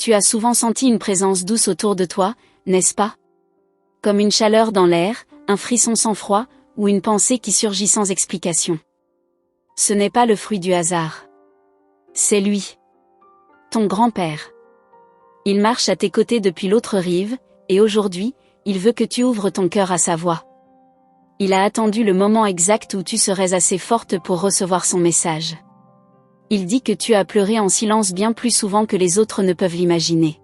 Tu as souvent senti une présence douce autour de toi, n'est-ce pas? Comme une chaleur dans l'air, un frisson sans froid, ou une pensée qui surgit sans explication. Ce n'est pas le fruit du hasard. C'est lui. Ton grand-père. Il marche à tes côtés depuis l'autre rive, et aujourd'hui, il veut que tu ouvres ton cœur à sa voix. Il a attendu le moment exact où tu serais assez forte pour recevoir son message. Il dit que tu as pleuré en silence bien plus souvent que les autres ne peuvent l'imaginer.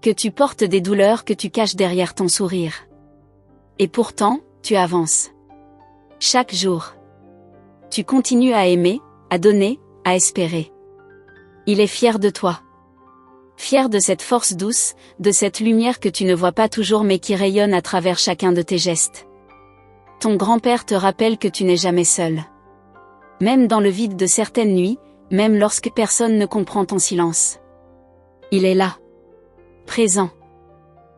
Que tu portes des douleurs que tu caches derrière ton sourire. Et pourtant, tu avances. Chaque jour. Tu continues à aimer, à donner, à espérer. Il est fier de toi. Fier de cette force douce, de cette lumière que tu ne vois pas toujours mais qui rayonne à travers chacun de tes gestes. Ton grand-père te rappelle que tu n'es jamais seul. Même dans le vide de certaines nuits, même lorsque personne ne comprend ton silence. Il est là. Présent.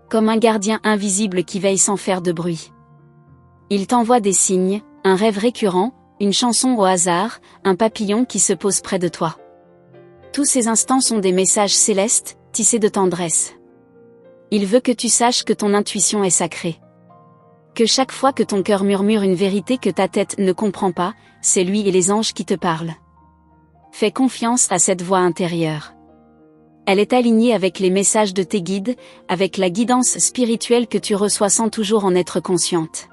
Comme un gardien invisible qui veille sans faire de bruit. Il t'envoie des signes, un rêve récurrent, une chanson au hasard, un papillon qui se pose près de toi. Tous ces instants sont des messages célestes, tissés de tendresse. Il veut que tu saches que ton intuition est sacrée. Que chaque fois que ton cœur murmure une vérité que ta tête ne comprend pas, c'est lui et les anges qui te parlent. Fais confiance à cette voix intérieure. Elle est alignée avec les messages de tes guides, avec la guidance spirituelle que tu reçois sans toujours en être consciente.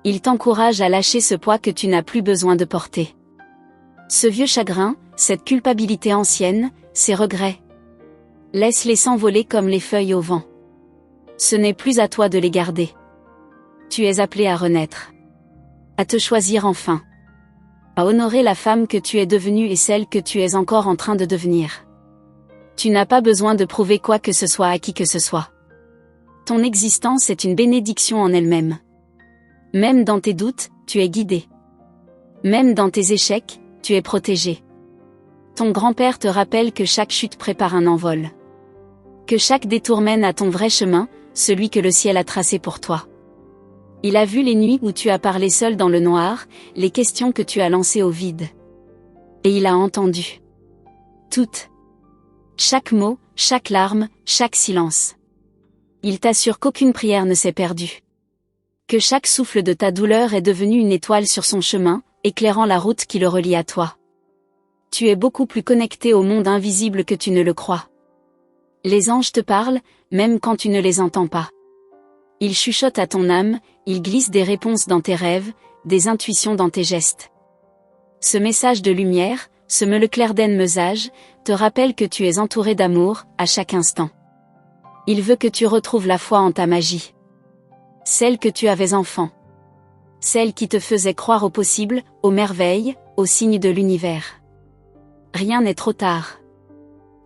Il t'encourage à lâcher ce poids que tu n'as plus besoin de porter. Ce vieux chagrin, cette culpabilité ancienne, ces regrets. Laisse-les s'envoler comme les feuilles au vent. Ce n'est plus à toi de les garder. Tu es appelé à renaître. À te choisir enfin. À honorer la femme que tu es devenue et celle que tu es encore en train de devenir. Tu n'as pas besoin de prouver quoi que ce soit à qui que ce soit. Ton existence est une bénédiction en elle-même. Même dans tes doutes, tu es guidé. Même dans tes échecs, tu es protégé. Ton grand-père te rappelle que chaque chute prépare un envol. Que chaque détour mène à ton vrai chemin, celui que le ciel a tracé pour toi. Il a vu les nuits où tu as parlé seul dans le noir, les questions que tu as lancées au vide. Et il a entendu. Toutes. Chaque mot, chaque larme, chaque silence. Il t'assure qu'aucune prière ne s'est perdue. Que chaque souffle de ta douleur est devenu une étoile sur son chemin, éclairant la route qui le relie à toi. Tu es beaucoup plus connecté au monde invisible que tu ne le crois. Les anges te parlent, même quand tu ne les entends pas. Ils chuchotent à ton âme, ils glissent des réponses dans tes rêves, des intuitions dans tes gestes. Ce message de lumière, ce Meulclerden Mesage, te rappelle que tu es entouré d'amour, à chaque instant. Il veut que tu retrouves la foi en ta magie. Celle que tu avais enfant. Celle qui te faisait croire au possible, aux merveilles, aux signes de l'univers. Rien n'est trop tard.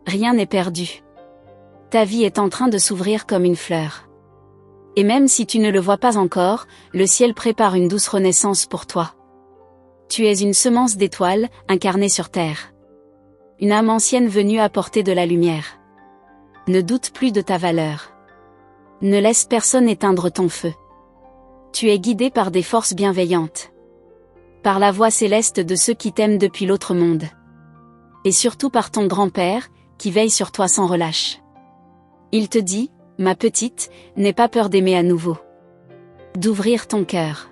Rien n'est perdu. Ta vie est en train de s'ouvrir comme une fleur. Et même si tu ne le vois pas encore, le ciel prépare une douce renaissance pour toi. Tu es une semence d'étoiles, incarnée sur terre. Une âme ancienne venue apporter de la lumière. Ne doute plus de ta valeur. Ne laisse personne éteindre ton feu. Tu es guidé par des forces bienveillantes. Par la voix céleste de ceux qui t'aiment depuis l'autre monde. Et surtout par ton grand-père, qui veille sur toi sans relâche. Il te dit, ma petite, n'aie pas peur d'aimer à nouveau. D'ouvrir ton cœur.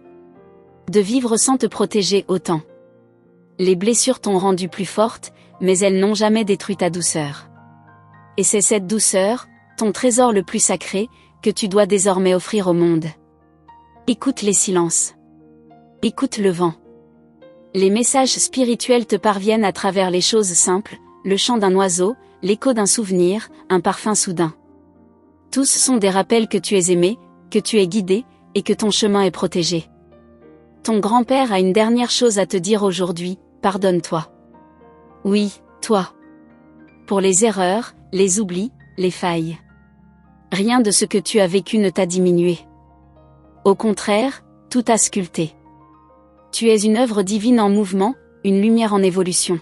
De vivre sans te protéger autant. Les blessures t'ont rendue plus forte, mais elles n'ont jamais détruit ta douceur. Et c'est cette douceur, ton trésor le plus sacré, que tu dois désormais offrir au monde. Écoute les silences. Écoute le vent. Les messages spirituels te parviennent à travers les choses simples, le chant d'un oiseau, l'écho d'un souvenir, un parfum soudain. Tous sont des rappels que tu es aimé, que tu es guidé, et que ton chemin est protégé. Ton grand-père a une dernière chose à te dire aujourd'hui, pardonne-toi. Oui, toi. Pour les erreurs, les oublis, les failles. Rien de ce que tu as vécu ne t'a diminué. Au contraire, tout a sculpté. Tu es une œuvre divine en mouvement, une lumière en évolution.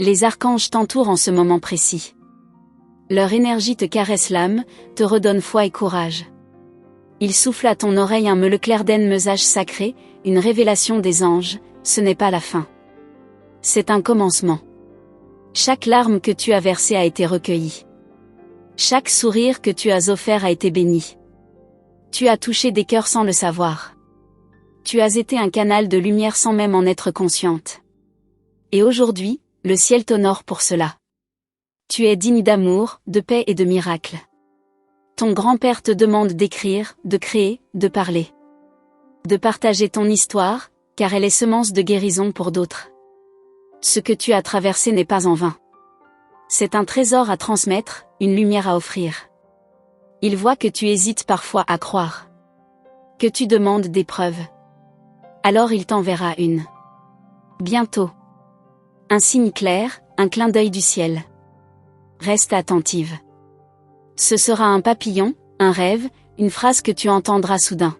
Les archanges t'entourent en ce moment précis. Leur énergie te caresse l'âme, te redonne foi et courage. Ils soufflent à ton oreille un Meulclerden Mesage sacré, une révélation des anges, ce n'est pas la fin. C'est un commencement. Chaque larme que tu as versée a été recueillie. Chaque sourire que tu as offert a été béni. Tu as touché des cœurs sans le savoir. Tu as été un canal de lumière sans même en être consciente. Et aujourd'hui, le ciel t'honore pour cela. Tu es digne d'amour, de paix et de miracles. Ton grand-père te demande d'écrire, de créer, de parler. De partager ton histoire, car elle est semence de guérison pour d'autres. Ce que tu as traversé n'est pas en vain. C'est un trésor à transmettre, une lumière à offrir. Il voit que tu hésites parfois à croire. Que tu demandes des preuves. Alors il t'enverra une. Bientôt. Un signe clair, un clin d'œil du ciel. Reste attentive. Ce sera un papillon, un rêve, une phrase que tu entendras soudain.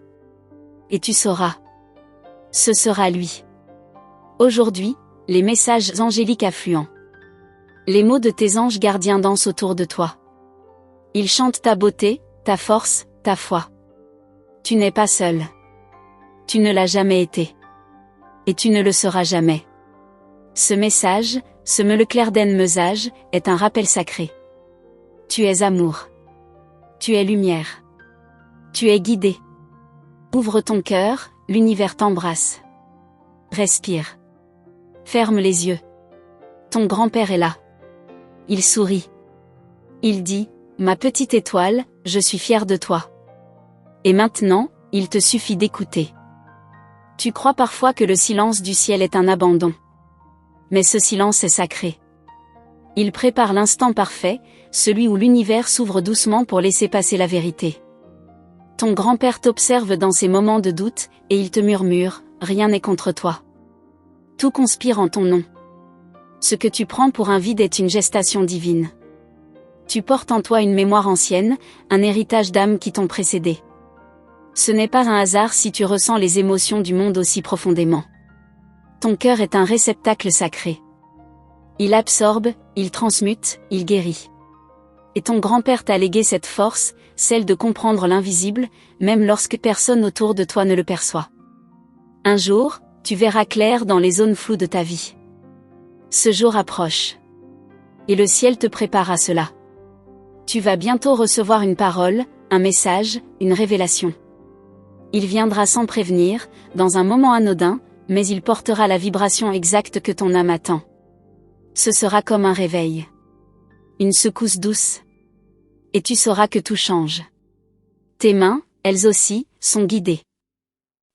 Et tu sauras. Ce sera lui. Aujourd'hui, les messages angéliques affluents. Les mots de tes anges gardiens dansent autour de toi. Ils chantent ta beauté, ta force, ta foi. Tu n'es pas seul. Tu ne l'as jamais été. Et tu ne le seras jamais. Ce message, ce me le clair d'en mesage, est un rappel sacré. Tu es amour. Tu es lumière. Tu es guidé. Ouvre ton cœur, l'univers t'embrasse. Respire. Ferme les yeux. Ton grand-père est là. Il sourit. Il dit, ma petite étoile, je suis fier de toi. Et maintenant, il te suffit d'écouter. Tu crois parfois que le silence du ciel est un abandon. Mais ce silence est sacré. Il prépare l'instant parfait, celui où l'univers s'ouvre doucement pour laisser passer la vérité. Ton grand-père t'observe dans ces moments de doute, et il te murmure, rien n'est contre toi. Tout conspire en ton nom. Ce que tu prends pour un vide est une gestation divine. Tu portes en toi une mémoire ancienne, un héritage d'âmes qui t'ont précédé. Ce n'est pas un hasard si tu ressens les émotions du monde aussi profondément. Ton cœur est un réceptacle sacré. Il absorbe, il transmute, il guérit. Et ton grand-père t'a légué cette force, celle de comprendre l'invisible, même lorsque personne autour de toi ne le perçoit. Un jour, tu verras clair dans les zones floues de ta vie. Ce jour approche. Et le ciel te prépare à cela. Tu vas bientôt recevoir une parole, un message, une révélation. Il viendra sans prévenir, dans un moment anodin, mais il portera la vibration exacte que ton âme attend. Ce sera comme un réveil. Une secousse douce. Et tu sauras que tout change. Tes mains, elles aussi, sont guidées.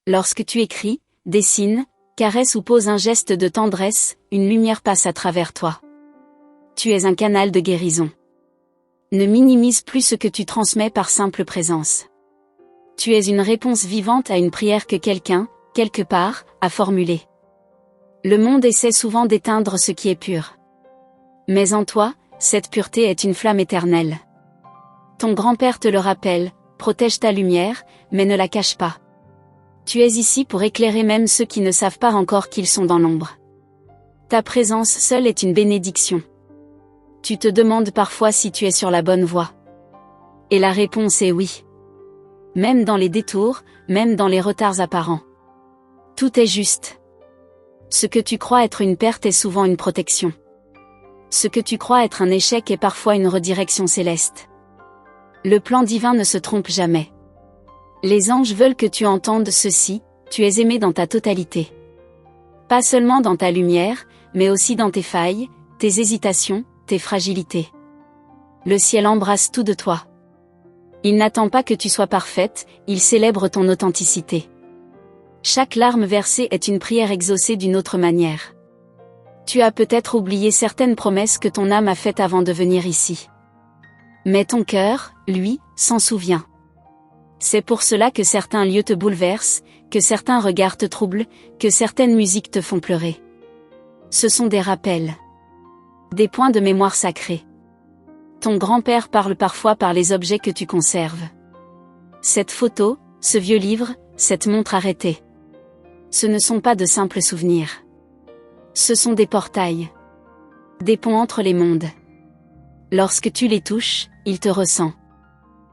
Lorsque tu écris, dessines, caresses ou poses un geste de tendresse, une lumière passe à travers toi. Tu es un canal de guérison. Ne minimise plus ce que tu transmets par simple présence. Tu es une réponse vivante à une prière que quelqu'un, quelque part, a formulée. Le monde essaie souvent d'éteindre ce qui est pur. Mais en toi, cette pureté est une flamme éternelle. Ton grand-père te le rappelle, protège ta lumière, mais ne la cache pas. Tu es ici pour éclairer même ceux qui ne savent pas encore qu'ils sont dans l'ombre. Ta présence seule est une bénédiction. Tu te demandes parfois si tu es sur la bonne voie. Et la réponse est oui. Même dans les détours, même dans les retards apparents. Tout est juste. Ce que tu crois être une perte est souvent une protection. Ce que tu crois être un échec est parfois une redirection céleste. Le plan divin ne se trompe jamais. Les anges veulent que tu entendes ceci, tu es aimé dans ta totalité. Pas seulement dans ta lumière, mais aussi dans tes failles, tes hésitations, tes fragilités. Le ciel embrasse tout de toi. Il n'attend pas que tu sois parfaite, il célèbre ton authenticité. Chaque larme versée est une prière exaucée d'une autre manière. Tu as peut-être oublié certaines promesses que ton âme a faites avant de venir ici. Mais ton cœur, lui, s'en souvient. C'est pour cela que certains lieux te bouleversent, que certains regards te troublent, que certaines musiques te font pleurer. Ce sont des rappels. Des points de mémoire sacrés. Ton grand-père parle parfois par les objets que tu conserves. Cette photo, ce vieux livre, cette montre arrêtée. Ce ne sont pas de simples souvenirs. Ce sont des portails. Des ponts entre les mondes. Lorsque tu les touches, il te ressent.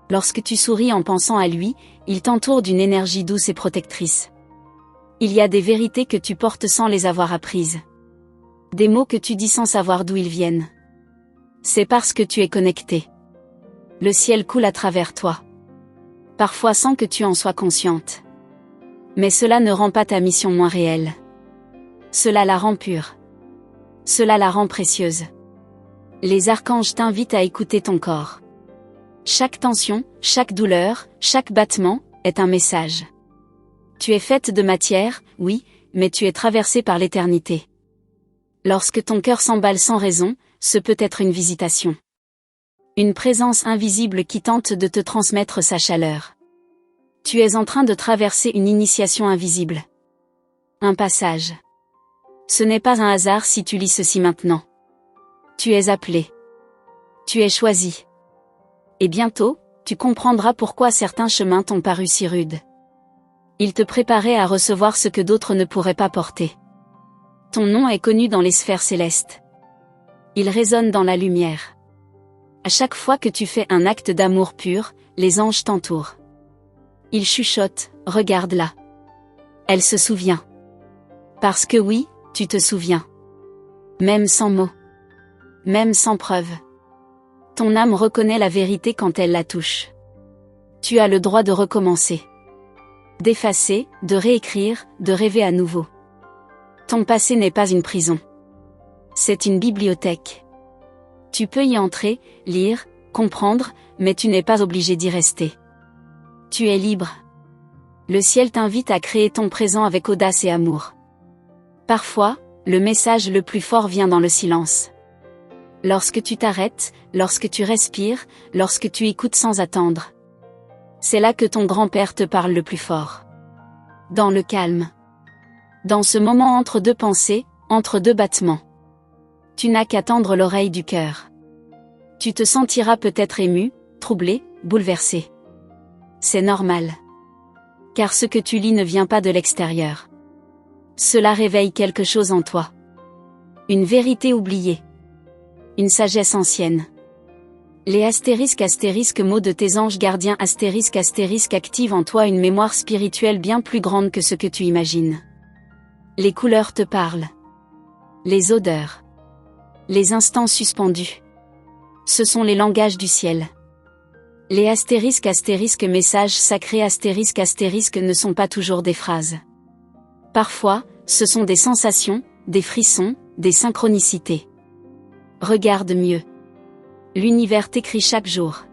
Lorsque tu souris en pensant à lui, il t'entoure d'une énergie douce et protectrice. Il y a des vérités que tu portes sans les avoir apprises. Des mots que tu dis sans savoir d'où ils viennent. C'est parce que tu es connecté. Le ciel coule à travers toi. Parfois sans que tu en sois consciente. Mais cela ne rend pas ta mission moins réelle. Cela la rend pure. Cela la rend précieuse. Les archanges t'invitent à écouter ton corps. Chaque tension, chaque douleur, chaque battement, est un message. Tu es faite de matière, oui, mais tu es traversée par l'éternité. Lorsque ton cœur s'emballe sans raison, ce peut être une visitation. Une présence invisible qui tente de te transmettre sa chaleur. Tu es en train de traverser une initiation invisible. Un passage. Ce n'est pas un hasard si tu lis ceci maintenant. Tu es appelé. Tu es choisi. Et bientôt, tu comprendras pourquoi certains chemins t'ont paru si rudes. Ils te préparaient à recevoir ce que d'autres ne pourraient pas porter. Ton nom est connu dans les sphères célestes. Il résonne dans la lumière. À chaque fois que tu fais un acte d'amour pur, les anges t'entourent. Ils chuchotent, regarde-la. Elle se souvient. Parce que oui, tu te souviens. Même sans mots. Même sans preuve. Ton âme reconnaît la vérité quand elle la touche. Tu as le droit de recommencer. D'effacer, de réécrire, de rêver à nouveau. Ton passé n'est pas une prison. C'est une bibliothèque. Tu peux y entrer, lire, comprendre, mais tu n'es pas obligé d'y rester. Tu es libre. Le ciel t'invite à créer ton présent avec audace et amour. Parfois, le message le plus fort vient dans le silence. Lorsque tu t'arrêtes, lorsque tu respires, lorsque tu écoutes sans attendre. C'est là que ton grand-père te parle le plus fort. Dans le calme. Dans ce moment entre deux pensées, entre deux battements. Tu n'as qu'à tendre l'oreille du cœur. Tu te sentiras peut-être ému, troublé, bouleversé. C'est normal. Car ce que tu lis ne vient pas de l'extérieur. Cela réveille quelque chose en toi. Une vérité oubliée. Une sagesse ancienne. Les astérisques mots de tes anges gardiens astérisque activent en toi une mémoire spirituelle bien plus grande que ce que tu imagines. Les couleurs te parlent. Les odeurs. Les instants suspendus. Ce sont les langages du ciel. Les astérisques messages sacrés astérisque ne sont pas toujours des phrases. Parfois, ce sont des sensations, des frissons, des synchronicités. Regarde mieux. L'univers t'écrit chaque jour.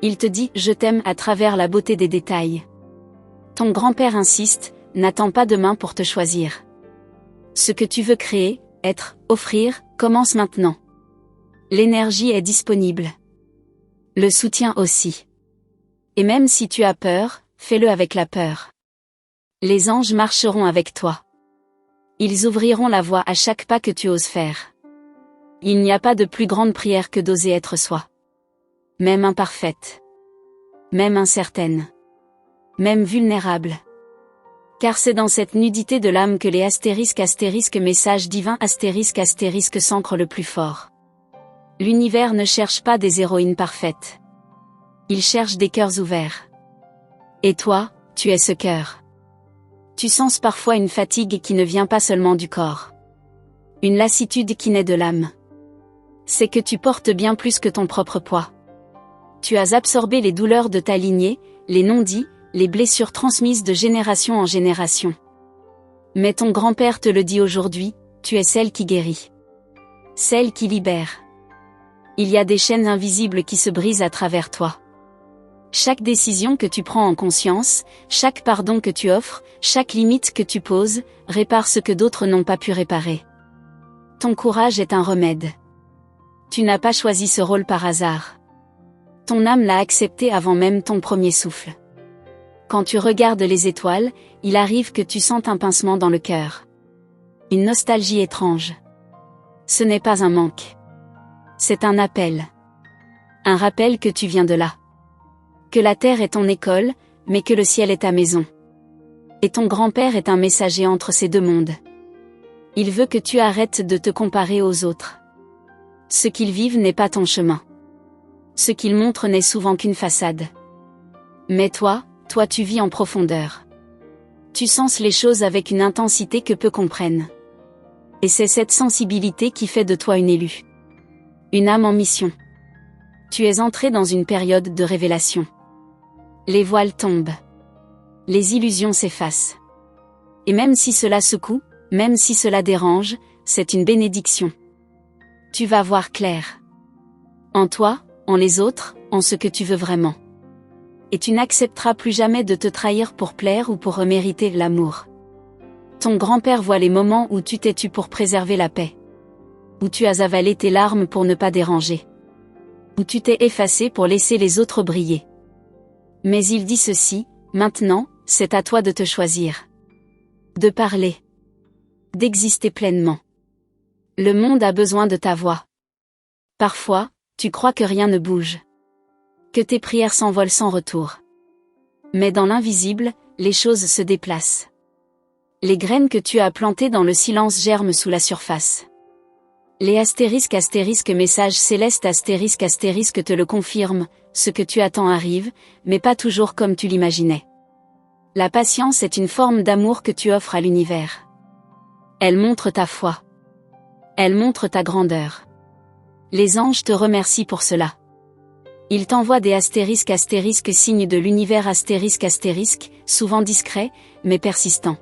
Il te dit « je t'aime » à travers la beauté des détails. Ton grand-père insiste, n'attends pas demain pour te choisir. Ce que tu veux créer, être, offrir, commence maintenant. L'énergie est disponible. Le soutien aussi. Et même si tu as peur, fais-le avec la peur. Les anges marcheront avec toi. Ils ouvriront la voie à chaque pas que tu oses faire. Il n'y a pas de plus grande prière que d'oser être soi. Même imparfaite. Même incertaine. Même vulnérable. Car c'est dans cette nudité de l'âme que les astérisques messages divins astérisque s'ancrent le plus fort. L'univers ne cherche pas des héroïnes parfaites. Il cherche des cœurs ouverts. Et toi, tu es ce cœur. Tu sens parfois une fatigue qui ne vient pas seulement du corps. Une lassitude qui naît de l'âme. C'est que tu portes bien plus que ton propre poids. Tu as absorbé les douleurs de ta lignée, les non-dits, les blessures transmises de génération en génération. Mais ton grand-père te le dit aujourd'hui, tu es celle qui guérit. Celle qui libère. Il y a des chaînes invisibles qui se brisent à travers toi. Chaque décision que tu prends en conscience, chaque pardon que tu offres, chaque limite que tu poses, répare ce que d'autres n'ont pas pu réparer. Ton courage est un remède. Tu n'as pas choisi ce rôle par hasard. Ton âme l'a accepté avant même ton premier souffle. Quand tu regardes les étoiles, il arrive que tu sentes un pincement dans le cœur. Une nostalgie étrange. Ce n'est pas un manque. C'est un appel. Un rappel que tu viens de là. Que la terre est ton école, mais que le ciel est ta maison. Et ton grand-père est un messager entre ces deux mondes. Il veut que tu arrêtes de te comparer aux autres. Ce qu'ils vivent n'est pas ton chemin. Ce qu'ils montrent n'est souvent qu'une façade. Mais toi tu vis en profondeur. Tu sens les choses avec une intensité que peu comprennent. Et c'est cette sensibilité qui fait de toi une élue. Une âme en mission. Tu es entré dans une période de révélation. Les voiles tombent. Les illusions s'effacent. Et même si cela secoue, même si cela dérange, c'est une bénédiction. Tu vas voir clair. En toi, en les autres, en ce que tu veux vraiment. Et tu n'accepteras plus jamais de te trahir pour plaire ou pour mériter l'amour. Ton grand-père voit les moments où tu t'es tu pour préserver la paix. Où tu as avalé tes larmes pour ne pas déranger. Où tu t'es effacé pour laisser les autres briller. Mais il dit ceci, maintenant, c'est à toi de te choisir. De parler. D'exister pleinement. Le monde a besoin de ta voix. Parfois, tu crois que rien ne bouge. Que tes prières s'envolent sans retour. Mais dans l'invisible, les choses se déplacent. Les graines que tu as plantées dans le silence germent sous la surface. Les astérisques messages célestes astérisque te le confirment, ce que tu attends arrive, mais pas toujours comme tu l'imaginais. La patience est une forme d'amour que tu offres à l'univers. Elle montre ta foi. Elle montre ta grandeur. Les anges te remercient pour cela. Ils t'envoient des astérisques signes de l'univers astérisque, souvent discrets, mais persistants.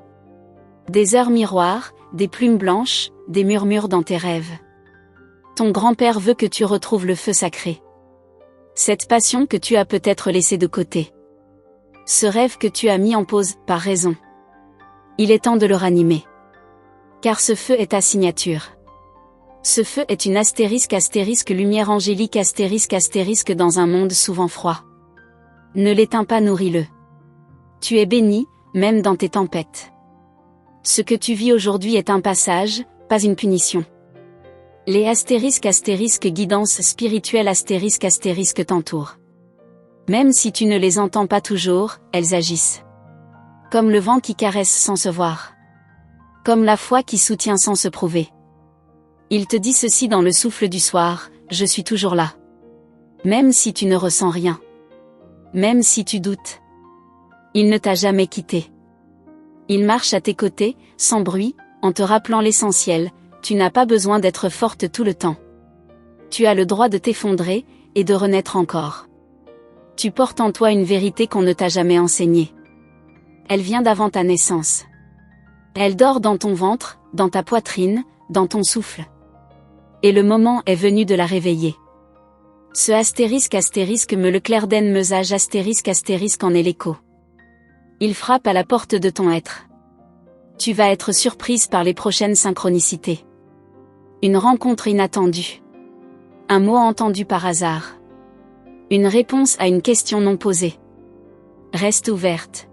Des heures miroirs, des plumes blanches, des murmures dans tes rêves. Ton grand-père veut que tu retrouves le feu sacré. Cette passion que tu as peut-être laissée de côté. Ce rêve que tu as mis en pause, par raison. Il est temps de le ranimer. Car ce feu est ta signature. Ce feu est une astérisque lumière angélique astérisque dans un monde souvent froid. Ne l'éteins pas, nourris-le. Tu es béni, même dans tes tempêtes. Ce que tu vis aujourd'hui est un passage, pas une punition. Les astérisques guidance spirituelle astérisque t'entourent. Même si tu ne les entends pas toujours, elles agissent. Comme le vent qui caresse sans se voir. Comme la foi qui soutient sans se prouver. Il te dit ceci dans le souffle du soir, je suis toujours là. Même si tu ne ressens rien. Même si tu doutes. Il ne t'a jamais quitté. Il marche à tes côtés, sans bruit, en te rappelant l'essentiel, tu n'as pas besoin d'être forte tout le temps. Tu as le droit de t'effondrer, et de renaître encore. Tu portes en toi une vérité qu'on ne t'a jamais enseignée. Elle vient d'avant ta naissance. Elle dort dans ton ventre, dans ta poitrine, dans ton souffle. Et le moment est venu de la réveiller. Ce astérisque me le clair den mesage astérisque en est l'écho. Il frappe à la porte de ton être. Tu vas être surprise par les prochaines synchronicités. Une rencontre inattendue. Un mot entendu par hasard. Une réponse à une question non posée. Reste ouverte.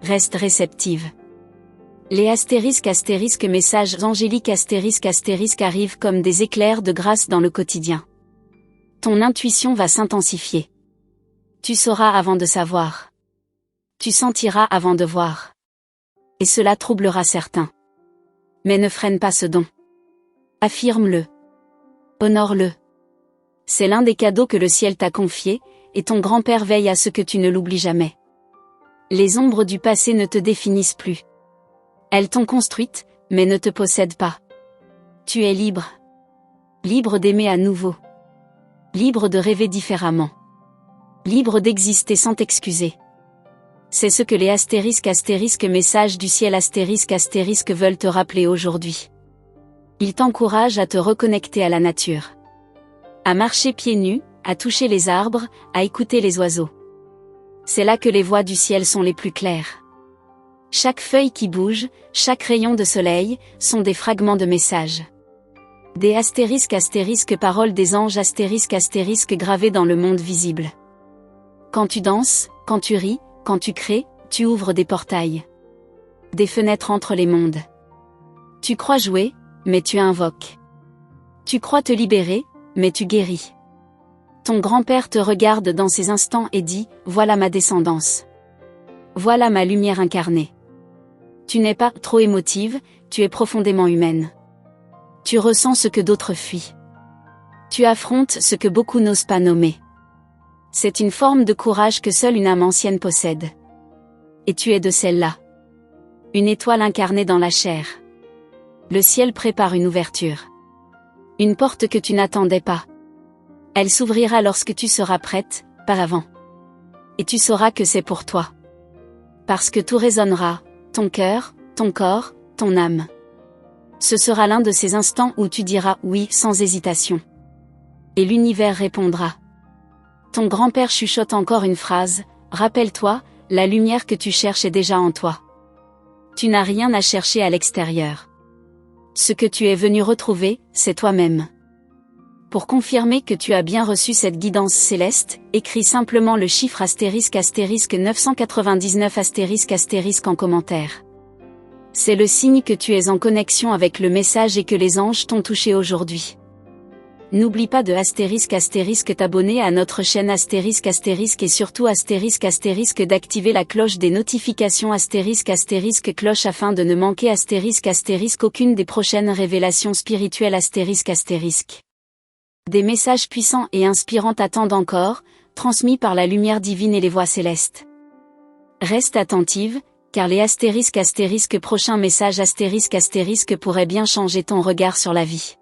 Reste réceptive. Les astérisques messages angéliques astérisque arrivent comme des éclairs de grâce dans le quotidien. Ton intuition va s'intensifier. Tu sauras avant de savoir. Tu sentiras avant de voir. Et cela troublera certains. Mais ne freine pas ce don. Affirme-le. Honore-le. C'est l'un des cadeaux que le ciel t'a confié, et ton grand-père veille à ce que tu ne l'oublies jamais. Les ombres du passé ne te définissent plus. Elles t'ont construite, mais ne te possèdent pas. Tu es libre. Libre d'aimer à nouveau. Libre de rêver différemment. Libre d'exister sans t'excuser. C'est ce que les astérisques messages du ciel astérisque veulent te rappeler aujourd'hui. Ils t'encouragent à te reconnecter à la nature. À marcher pieds nus, à toucher les arbres, à écouter les oiseaux. C'est là que les voix du ciel sont les plus claires. Chaque feuille qui bouge, chaque rayon de soleil, sont des fragments de messages. Des astérisques paroles des anges astérisque gravés dans le monde visible. Quand tu danses, quand tu ris, quand tu crées, tu ouvres des portails. Des fenêtres entre les mondes. Tu crois jouer, mais tu invoques. Tu crois te libérer, mais tu guéris. Ton grand-père te regarde dans ces instants et dit, voilà ma descendance. Voilà ma lumière incarnée. Tu n'es pas trop émotive, tu es profondément humaine. Tu ressens ce que d'autres fuient. Tu affrontes ce que beaucoup n'osent pas nommer. C'est une forme de courage que seule une âme ancienne possède. Et tu es de celle-là. Une étoile incarnée dans la chair. Le ciel prépare une ouverture. Une porte que tu n'attendais pas. Elle s'ouvrira lorsque tu seras prête, pas avant. Et tu sauras que c'est pour toi. Parce que tout résonnera, ton cœur, ton corps, ton âme. Ce sera l'un de ces instants où tu diras oui sans hésitation. Et l'univers répondra. Ton grand-père chuchote encore une phrase, rappelle-toi, la lumière que tu cherches est déjà en toi. Tu n'as rien à chercher à l'extérieur. Ce que tu es venu retrouver, c'est toi-même. Pour confirmer que tu as bien reçu cette guidance céleste, écris simplement le chiffre * 999 * en commentaire. C'est le signe que tu es en connexion avec le message et que les anges t'ont touché aujourd'hui. N'oublie pas de * t'abonner à notre chaîne * et surtout * d'activer la cloche des notifications * cloche afin de ne manquer * aucune des prochaines révélations spirituelles *. Des messages puissants et inspirants t'attendent encore, transmis par la lumière divine et les voix célestes. Reste attentive, car les * prochains messages * pourraient bien changer ton regard sur la vie.